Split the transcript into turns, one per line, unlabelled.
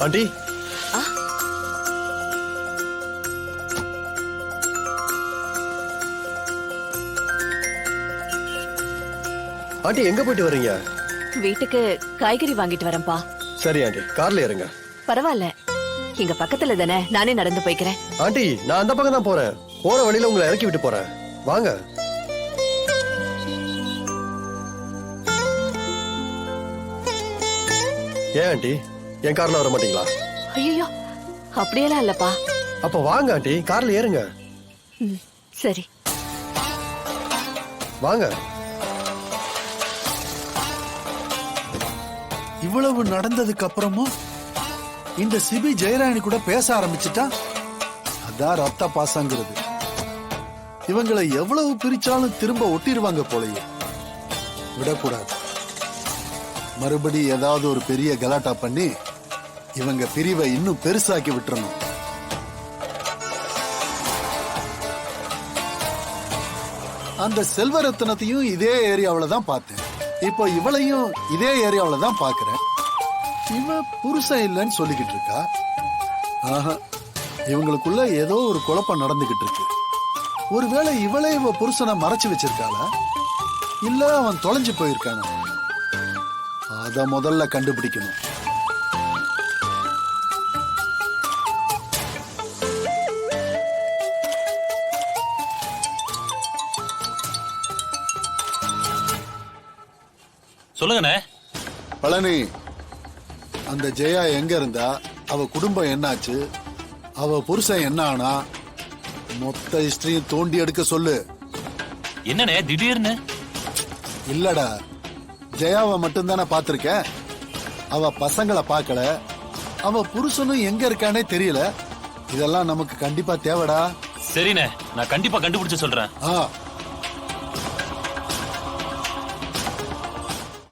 Aunty aunty எங்க போயிட்டு வர்றீங்க?
வீட்டுக்கு காய்கறி வாங்கிட்டு வரேன்பா.
சரி ஆண்டி, கார்ல ஏறுங்க.
பரவாயில்ல, இங்க பக்கத்துல தானே, நானே நடந்து போய்க்கிறேன்.
ஆண்டி நான் அந்த பக்கம் தான் போறேன். போற வழியில உங்களை இறக்கி விட்டு போறேன். வாங்க. ஏன் ஆண்டி என் கார்ல வர மாட்டீங்களா?
ஐயோ, அப்படியெல்லாம் இல்லப்பா.
அப்ப வாங்க ஆண்டி, கார்ல ஏறுங்க.
சரி
வாங்க.
இவ்வளவு நடந்ததுக்கு அப்புறமும் இந்த சிபி ஜெயராணி கூட பேச ஆரம்பிச்சுட்டா, அதான் ரத்த பாசங்கிறது. இவங்களை எவ்வளவு பிரிச்சாலும் திரும்ப ஒட்டிடுவாங்க போலயே. விடக்கூடாது. மறுபடி ஏதாவது ஒரு பெரிய கலாட்டா பண்ணி இவங்க பிரிவை இன்னும் பெருசாக்கி விட்டுறணும். அந்த செல்வரத்னத்தையும் இதே ஏரியாவில தான் பார்த்தேன். இப்போ இவளையும் இதே ஏரியாவில தான் பாக்குறேன். இவ புருஷன் இல்லைன்னு சொல்லிக்கிட்டு இருக்கா. ஆஹா, இவங்களுக்குள்ள ஏதோ ஒரு குழப்பம் நடந்துகிட்டு இருக்கு. ஒருவேளை இவளே இவ புருஷனை மறைச்சு வச்சிருக்காளா, இல்ல அவன் தொலைஞ்சு போயிருக்கானா? அத முதல்ல கண்டுபிடிக்கணும்.
சொல்லுங்கண்ணே.
பழனி, அந்த ஜெயா எங்க இருந்தா, அவ குடும்பம் என்னாச்சு, அவ புருஷன் என்ன ஆனா, மொத்த ஹிஸ்டரியும் தோண்டி எடுக்க சொல்லு.
என்னண்ணே திடீர்னு?
இல்லடா, ஜெயாவை மட்டும்தானே பாத்திருக்க. அவ பசங்களை பார்க்கல, அவ புருஷனும் எங்க இருக்கானே தெரியல. இதெல்லாம் நமக்கு கண்டிப்பா தேவைடா.
சரிண்ணே, நான் கண்டிப்பா கண்டுபிடிச்சு சொல்றேன்.